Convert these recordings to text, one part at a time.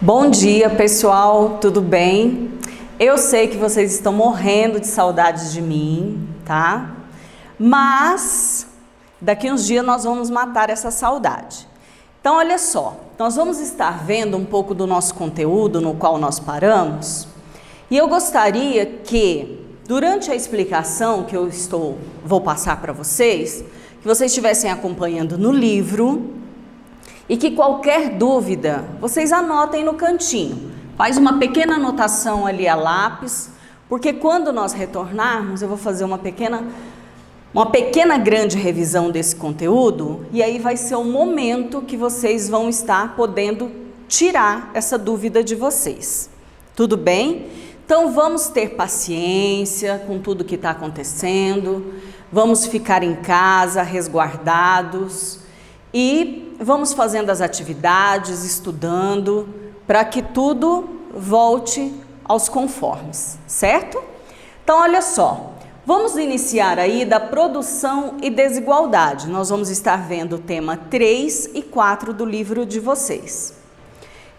Bom dia, pessoal, tudo bem? Eu sei que vocês estão morrendo de saudades de mim, tá? Mas daqui uns dias nós vamos matar essa saudade. Então, olha só, nós vamos estar vendo um pouco do nosso conteúdo no qual nós paramos, e eu gostaria que, durante a explicação que vou passar para vocês, que vocês estivessem acompanhando no livro, e que qualquer dúvida, vocês anotem no cantinho. Faz uma pequena anotação ali a lápis, porque quando nós retornarmos, eu vou fazer uma pequena grande revisão desse conteúdo, e aí vai ser o momento que vocês vão estar podendo tirar essa dúvida de vocês. Tudo bem? Então vamos ter paciência com tudo que está acontecendo, vamos ficar em casa, resguardados, e vamos fazendo as atividades, estudando, para que tudo volte aos conformes, certo? Então, olha só, vamos iniciar aí da produção e desigualdade. Nós vamos estar vendo o tema 3 e 4 do livro de vocês.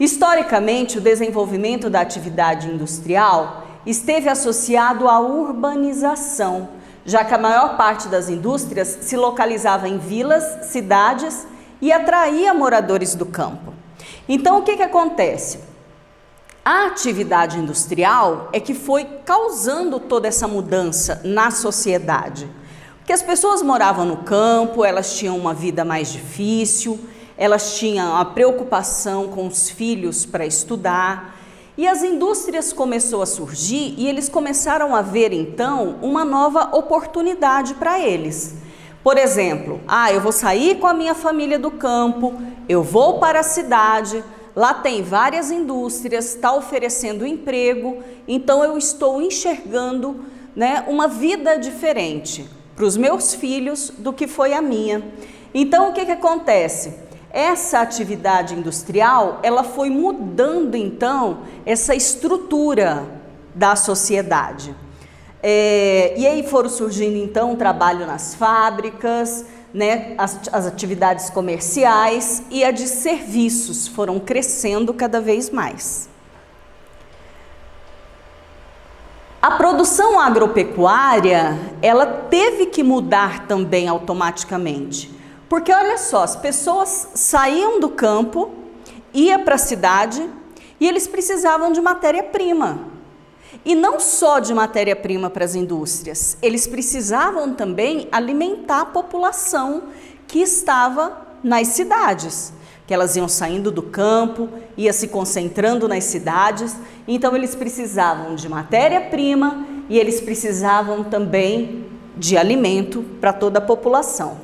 Historicamente, o desenvolvimento da atividade industrial esteve associado à urbanização, já que a maior parte das indústrias se localizava em vilas, cidades e atraía moradores do campo. Então, o que acontece? A atividade industrial é que foi causando toda essa mudança na sociedade. Porque as pessoas moravam no campo, elas tinham uma vida mais difícil, elas tinham a preocupação com os filhos para estudar, e as indústrias começaram a surgir e eles começaram a ver então uma nova oportunidade para eles. Por exemplo, eu vou sair com a minha família do campo, eu vou para a cidade, lá tem várias indústrias, está oferecendo emprego, então eu estou enxergando, uma vida diferente para os meus filhos do que foi a minha. Então, o que acontece? Essa atividade industrial, ela foi mudando então essa estrutura da sociedade. E aí foram surgindo então o trabalho nas fábricas, as atividades comerciais e a de serviços foram crescendo cada vez mais. A produção agropecuária, ela teve que mudar também automaticamente. Porque olha só, as pessoas saíam do campo, iam para a cidade e eles precisavam de matéria-prima. E não só de matéria-prima para as indústrias, eles precisavam também alimentar a população que estava nas cidades. Que elas iam saindo do campo, ia se concentrando nas cidades, então eles precisavam de matéria-prima e eles precisavam também de alimento para toda a população.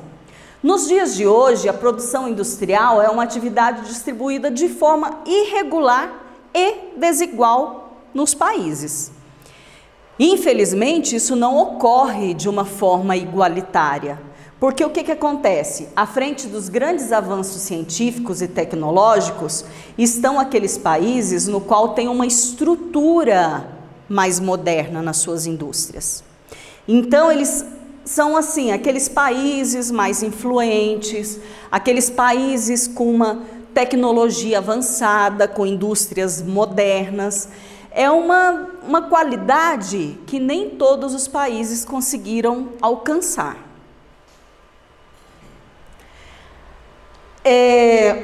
Nos dias de hoje, a produção industrial é uma atividade distribuída de forma irregular e desigual nos países. Infelizmente, isso não ocorre de uma forma igualitária, porque o que acontece? À frente dos grandes avanços científicos e tecnológicos estão aqueles países no qual tem uma estrutura mais moderna nas suas indústrias. Então, eles são assim, aqueles países mais influentes, aqueles países com uma tecnologia avançada, com indústrias modernas. É uma qualidade que nem todos os países conseguiram alcançar.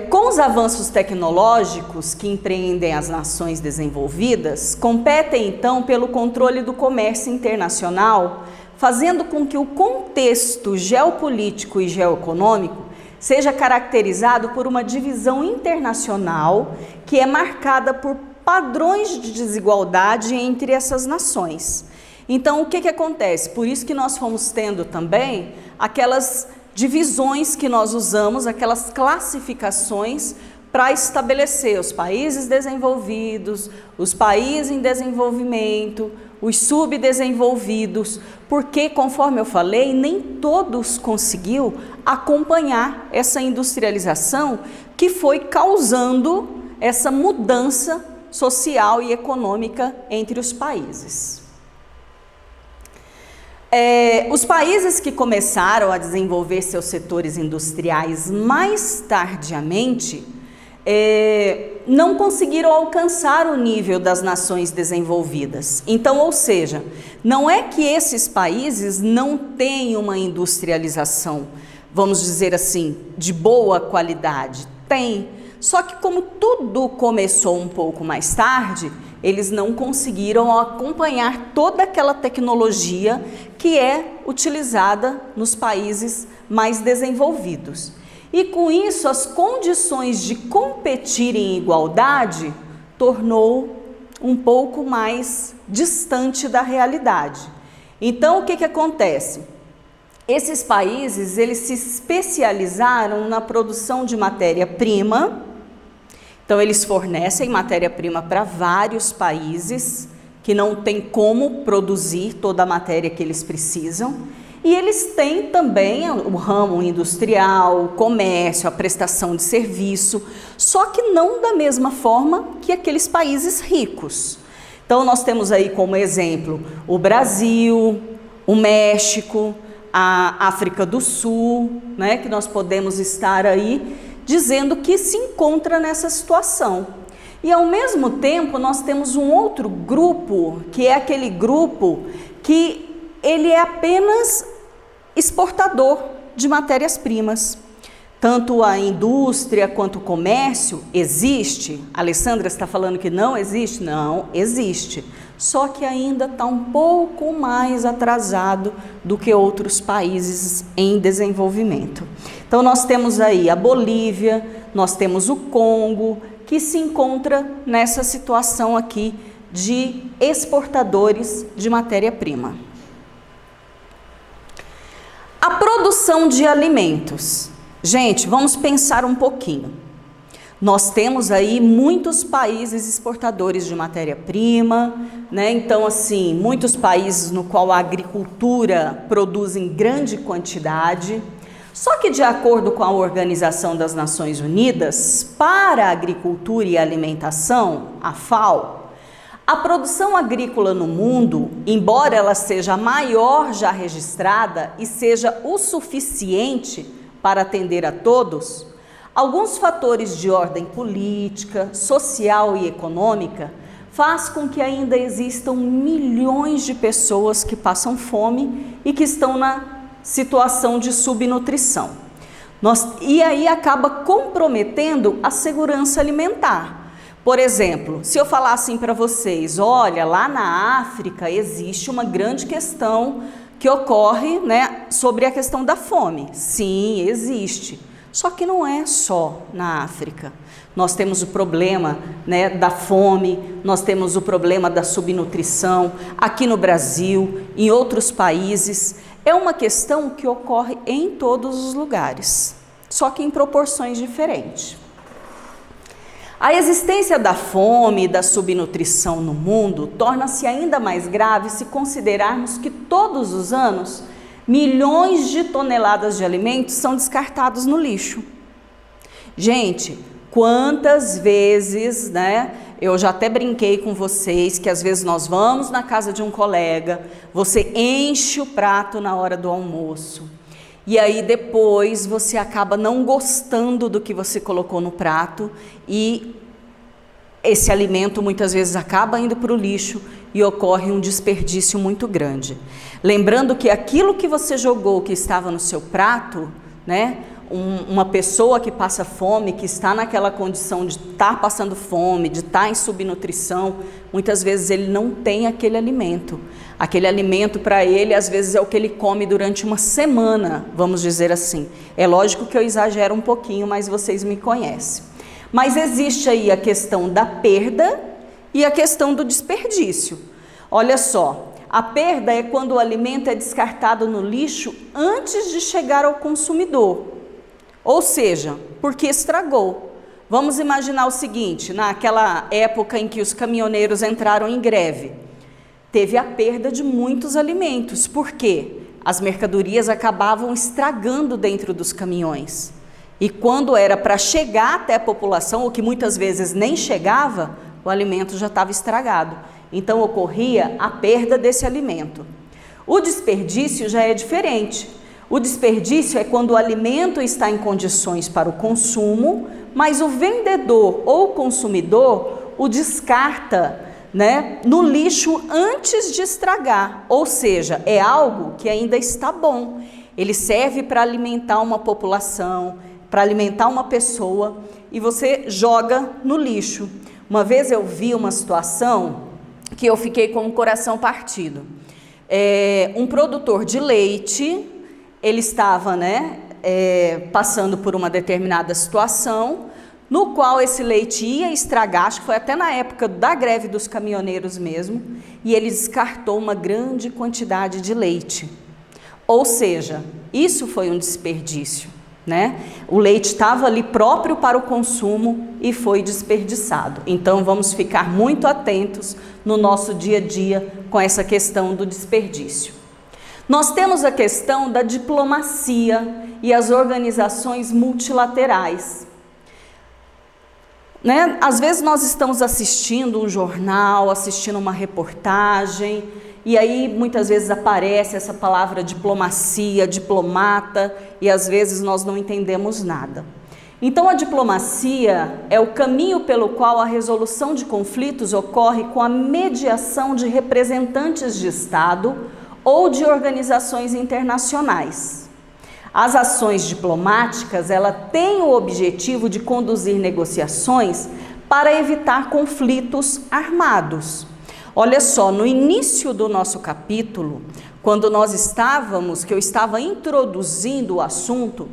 Com os avanços tecnológicos que empreendem as nações desenvolvidas, competem então pelo controle do comércio internacional, fazendo com que o contexto geopolítico e geoeconômico seja caracterizado por uma divisão internacional que é marcada por padrões de desigualdade entre essas nações. Então, o que acontece? Por isso que nós fomos tendo também aquelas divisões que nós usamos, aquelas classificações para estabelecer os países desenvolvidos, os países em desenvolvimento, os subdesenvolvidos, porque, conforme eu falei, nem todos conseguiu acompanhar essa industrialização que foi causando essa mudança social e econômica entre os países. Os países que começaram a desenvolver seus setores industriais mais tardiamente não conseguiram alcançar o nível das nações desenvolvidas. Então, ou seja, não é que esses países não têm uma industrialização, vamos dizer assim, de boa qualidade. Tem. Só que como tudo começou um pouco mais tarde, eles não conseguiram acompanhar toda aquela tecnologia que é utilizada nos países mais desenvolvidos. E com isso, as condições de competir em igualdade tornou um pouco mais distante da realidade. Então, o que acontece? Esses países, eles se especializaram na produção de matéria-prima. Então, eles fornecem matéria-prima para vários países que não tem como produzir toda a matéria que eles precisam. E eles têm também o ramo industrial, o comércio, a prestação de serviço, só que não da mesma forma que aqueles países ricos. Então, nós temos aí como exemplo o Brasil, o México, a África do Sul, né, que nós podemos estar aí dizendo que se encontra nessa situação. E ao mesmo tempo nós temos um outro grupo, que é aquele grupo que ele é apenas exportador de matérias-primas. Tanto a indústria quanto o comércio existe. A Alessandra está falando que não existe? Não, existe. Só que ainda está um pouco mais atrasado do que outros países em desenvolvimento. Então nós temos aí a Bolívia, nós temos o Congo, que se encontra nessa situação aqui de exportadores de matéria-prima. A produção de alimentos. Gente, vamos pensar um pouquinho. Nós temos aí muitos países exportadores de matéria-prima, né? Então, assim, muitos países no qual a agricultura produz em grande quantidade. Só que, de acordo com a Organização das Nações Unidas para a Agricultura e Alimentação, a FAO, a produção agrícola no mundo, embora ela seja a maior já registrada e seja o suficiente para atender a todos, alguns fatores de ordem política, social e econômica faz com que ainda existam milhões de pessoas que passam fome e que estão na situação de subnutrição. E aí acaba comprometendo a segurança alimentar. Por exemplo, se eu falar assim para vocês, olha, lá na África existe uma grande questão que ocorre, né, sobre a questão da fome. Sim, existe. Só que não é só na África. Nós temos o problema, né, da fome, nós temos o problema da subnutrição aqui no Brasil, em outros países. É uma questão que ocorre em todos os lugares, só que em proporções diferentes. A existência da fome e da subnutrição no mundo torna-se ainda mais grave se considerarmos que todos os anos milhões de toneladas de alimentos são descartados no lixo. Gente, quantas vezes, né? Eu já até brinquei com vocês que às vezes nós vamos na casa de um colega, você enche o prato na hora do almoço. E aí depois você acaba não gostando do que você colocou no prato e esse alimento muitas vezes acaba indo para o lixo e ocorre um desperdício muito grande. Lembrando que aquilo que você jogou que estava no seu prato, né? Uma pessoa que passa fome, que está naquela condição de estar passando fome, de estar em subnutrição, muitas vezes ele não tem aquele alimento. Aquele alimento para ele, às vezes, é o que ele come durante uma semana, vamos dizer assim. É lógico que eu exagero um pouquinho, mas vocês me conhecem. Mas existe aí a questão da perda e a questão do desperdício. Olha só, a perda é quando o alimento é descartado no lixo antes de chegar ao consumidor. Ou seja, porque estragou. Vamos imaginar o seguinte, naquela época em que os caminhoneiros entraram em greve, teve a perda de muitos alimentos. Por quê? As mercadorias acabavam estragando dentro dos caminhões. E quando era para chegar até a população, ou que muitas vezes nem chegava, o alimento já estava estragado. Então ocorria a perda desse alimento. O desperdício já é diferente. O desperdício é quando o alimento está em condições para o consumo, mas o vendedor ou consumidor o descarta, né, no lixo antes de estragar, ou seja, é algo que ainda está bom. Ele serve para alimentar uma população, para alimentar uma pessoa, e você joga no lixo. Uma vez eu vi uma situação que eu fiquei com o coração partido. Um produtor de leite, ele estava, né, passando por uma determinada situação, no qual esse leite ia estragar, acho que foi até na época da greve dos caminhoneiros mesmo, e ele descartou uma grande quantidade de leite. Ou seja, isso foi um desperdício, né? O leite estava ali próprio para o consumo e foi desperdiçado. Então vamos ficar muito atentos no nosso dia a dia com essa questão do desperdício. Nós temos a questão da diplomacia e as organizações multilaterais. Né? Às vezes nós estamos assistindo um jornal, assistindo uma reportagem, e aí muitas vezes aparece essa palavra diplomacia, diplomata, e às vezes nós não entendemos nada. Então a diplomacia é o caminho pelo qual a resolução de conflitos ocorre com a mediação de representantes de Estado ou de organizações internacionais. As ações diplomáticas, ela tem o objetivo de conduzir negociações para evitar conflitos armados. Olha só, no início do nosso capítulo, quando que eu estava introduzindo o assunto,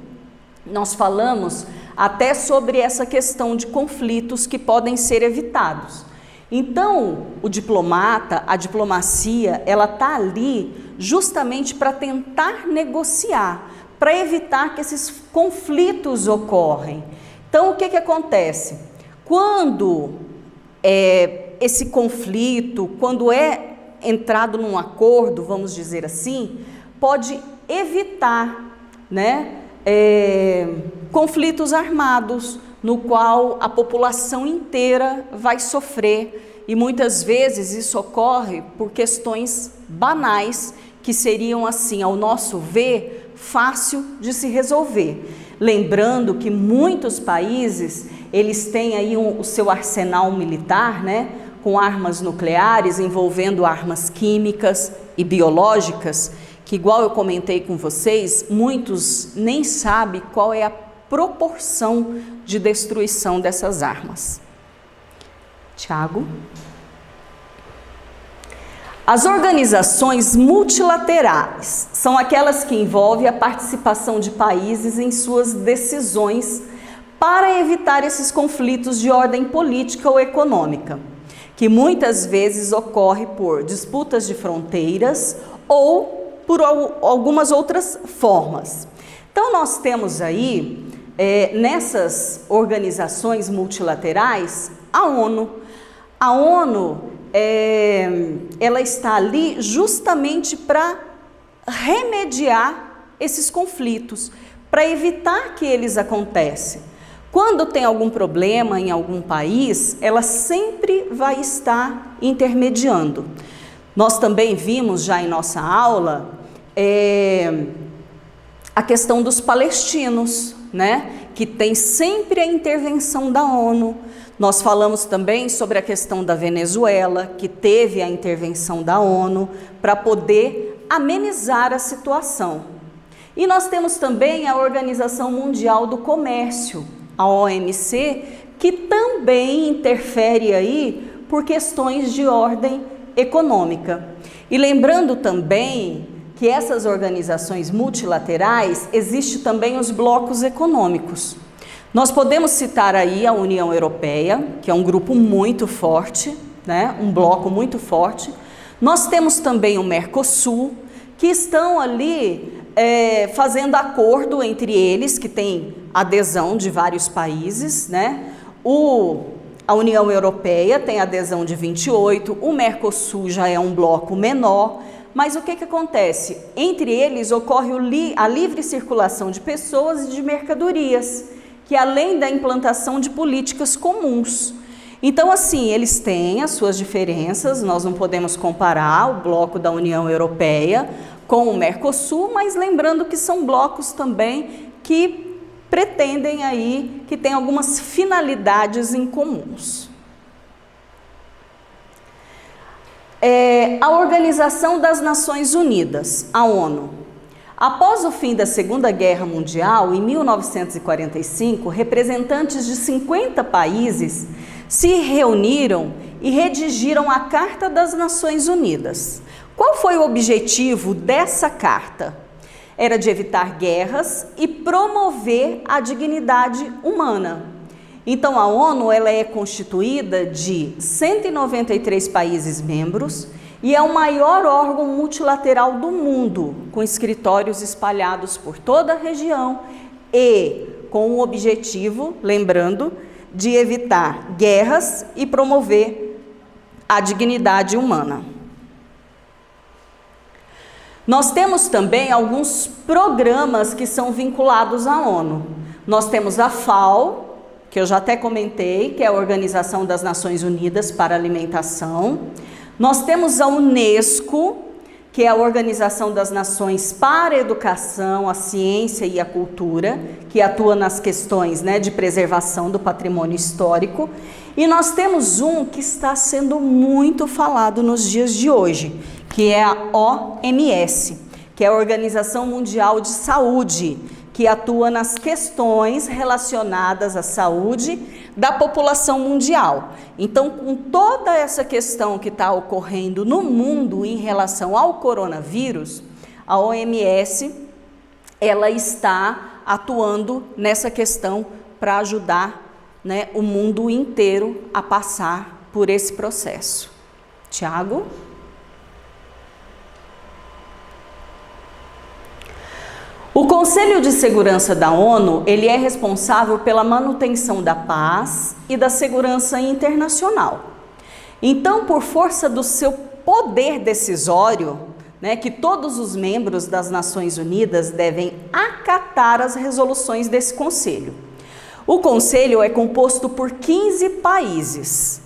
nós falamos até sobre essa questão de conflitos que podem ser evitados. Então, o diplomata, a diplomacia, ela está ali justamente para tentar negociar, para evitar que esses conflitos ocorrem. Então, o que acontece? Quando esse conflito, quando é entrado num acordo, vamos dizer assim, pode evitar, né, conflitos armados, no qual a população inteira vai sofrer, e muitas vezes isso ocorre por questões banais, que seriam assim, ao nosso ver, fácil de se resolver. Lembrando que muitos países, eles têm aí o seu arsenal militar, né, com armas nucleares, envolvendo armas químicas e biológicas, que igual eu comentei com vocês, muitos nem sabem qual é a proporção de destruição dessas armas. Tiago? As organizações multilaterais são aquelas que envolvem a participação de países em suas decisões para evitar esses conflitos de ordem política ou econômica, que muitas vezes ocorre por disputas de fronteiras ou por algumas outras formas. Então nós temos aí, nessas organizações multilaterais, a ONU. A ONU, ela está ali justamente para remediar esses conflitos, para evitar que eles aconteçam. Quando tem algum problema em algum país, ela sempre vai estar intermediando. Nós também vimos já em nossa aula a questão dos palestinos, né? Que tem sempre a intervenção da ONU. Nós falamos também sobre a questão da Venezuela, que teve a intervenção da ONU para poder amenizar a situação. E nós temos também a Organização Mundial do Comércio, a OMC, que também interfere aí por questões de ordem econômica. E lembrando também que essas organizações multilaterais, existem também os blocos econômicos. Nós podemos citar aí a União Europeia, que é um grupo muito forte, né? Um bloco muito forte. Nós temos também o Mercosul, que estão ali fazendo acordo entre eles, que tem adesão de vários países, né? A União Europeia tem adesão de 28, o Mercosul já é um bloco menor, mas o que acontece? Entre eles ocorre a livre circulação de pessoas e de mercadorias, que além da implantação de políticas comuns. Então, assim, eles têm as suas diferenças, nós não podemos comparar o bloco da União Europeia com o Mercosul, mas lembrando que são blocos também que pretendem aí, que têm algumas finalidades em comuns. A Organização das Nações Unidas, a ONU. Após o fim da Segunda Guerra Mundial, em 1945, representantes de 50 países se reuniram e redigiram a Carta das Nações Unidas. Qual foi o objetivo dessa carta? Era de evitar guerras e promover a dignidade humana. Então, a ONU ela é constituída de 193 países membros e é o maior órgão multilateral do mundo, com escritórios espalhados por toda a região e com o objetivo, lembrando, de evitar guerras e promover a dignidade humana. Nós temos também alguns programas que são vinculados à ONU. Nós temos a FAO, que eu já até comentei, que é a Organização das Nações Unidas para a Alimentação. Nós temos a UNESCO, que é a Organização das Nações para a Educação, a Ciência e a Cultura, que atua nas questões, de preservação do patrimônio histórico. E nós temos um que está sendo muito falado nos dias de hoje, que é a OMS, que é a Organização Mundial de Saúde, que atua nas questões relacionadas à saúde da população mundial. Então, com toda essa questão que está ocorrendo no mundo em relação ao coronavírus, a OMS, ela está atuando nessa questão para ajudar, o mundo inteiro a passar por esse processo. Tiago? O Conselho de Segurança da ONU, ele é responsável pela manutenção da paz e da segurança internacional. Então, por força do seu poder decisório, que todos os membros das Nações Unidas devem acatar as resoluções desse Conselho. O Conselho é composto por 15 países,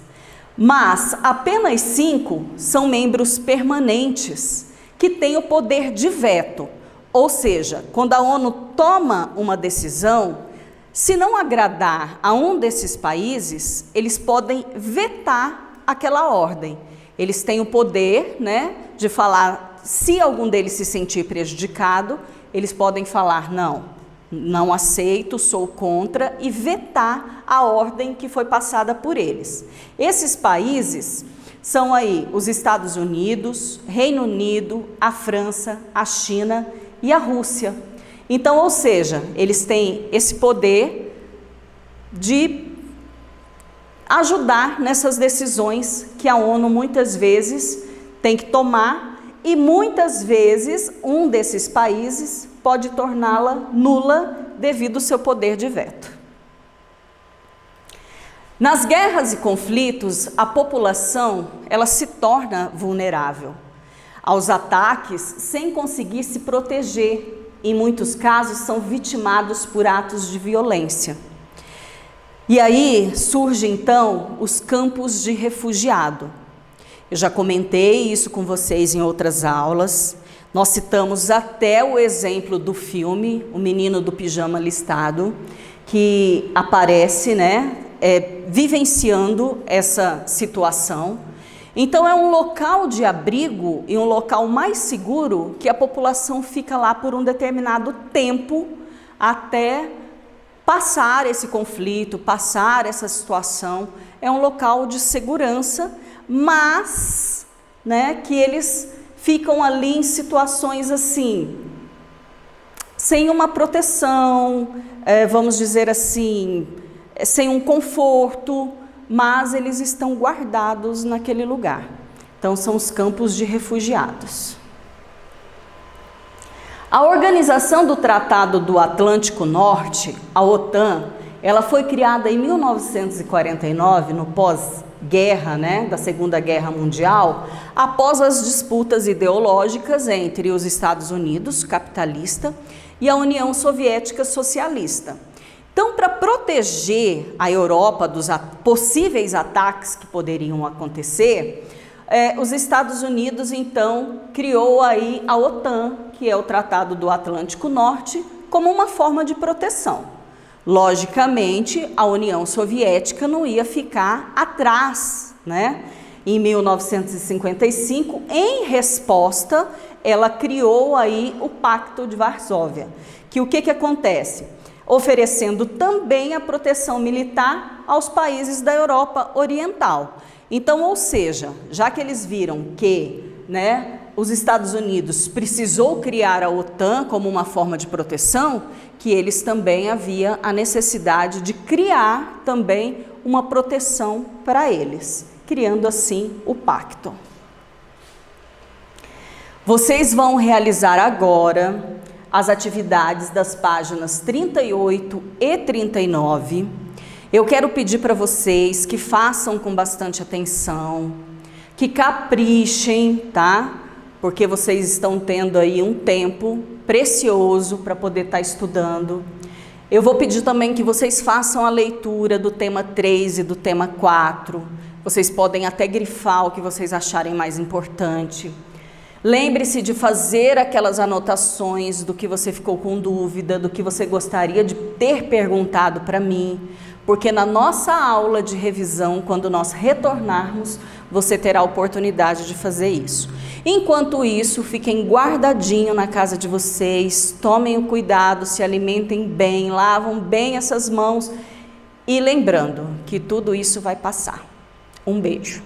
mas apenas 5 são membros permanentes, que têm o poder de veto. Ou seja, quando a ONU toma uma decisão, se não agradar a um desses países, eles podem vetar aquela ordem. Eles têm o poder, de falar, se algum deles se sentir prejudicado, eles podem falar, não aceito, sou contra, e vetar a ordem que foi passada por eles. Esses países são aí os Estados Unidos, Reino Unido, a França, a China e a Rússia. Então, ou seja, eles têm esse poder de ajudar nessas decisões que a ONU muitas vezes tem que tomar e muitas vezes um desses países pode torná-la nula devido ao seu poder de veto. Nas guerras e conflitos, a população ela se torna vulnerável aos ataques sem conseguir se proteger. Em muitos casos, são vitimados por atos de violência. E aí surgem, então, os campos de refugiado. Eu já comentei isso com vocês em outras aulas. Nós citamos até o exemplo do filme O Menino do Pijama Listado, que aparece, vivenciando essa situação. Então, é um local de abrigo e um local mais seguro que a população fica lá por um determinado tempo até passar esse conflito, passar essa situação. É um local de segurança, mas que eles ficam ali em situações assim, sem uma proteção, vamos dizer assim, sem um conforto, mas eles estão guardados naquele lugar. Então, são os campos de refugiados. A Organização do Tratado do Atlântico Norte, a OTAN, ela foi criada em 1949, no pós-guerra, da Segunda Guerra Mundial, após as disputas ideológicas entre os Estados Unidos, capitalista, e a União Soviética socialista. Então, para proteger a Europa dos possíveis ataques que poderiam acontecer, os Estados Unidos, então, criou aí a OTAN, que é o Tratado do Atlântico Norte, como uma forma de proteção. Logicamente, a União Soviética não ia ficar atrás, né? Em 1955, em resposta, ela criou aí o Pacto de Varsóvia, que o que acontece? Oferecendo também a proteção militar aos países da Europa Oriental. Então, ou seja, já que eles viram que, né, os Estados Unidos precisou criar a OTAN como uma forma de proteção, que eles também havia a necessidade de criar também uma proteção para eles, criando assim o pacto. Vocês vão realizar agora as atividades das páginas 38 e 39. Eu quero pedir para vocês que façam com bastante atenção, que caprichem, tá? Porque vocês estão tendo aí um tempo precioso para poder estar estudando. Eu vou pedir também que vocês façam a leitura do tema 3 e do tema 4. Vocês podem até grifar o que vocês acharem mais importante. Lembre-se de fazer aquelas anotações do que você ficou com dúvida, do que você gostaria de ter perguntado para mim, porque na nossa aula de revisão, quando nós retornarmos, você terá a oportunidade de fazer isso. Enquanto isso, fiquem guardadinho na casa de vocês, tomem o cuidado, se alimentem bem, lavam bem essas mãos e lembrando que tudo isso vai passar. Um beijo.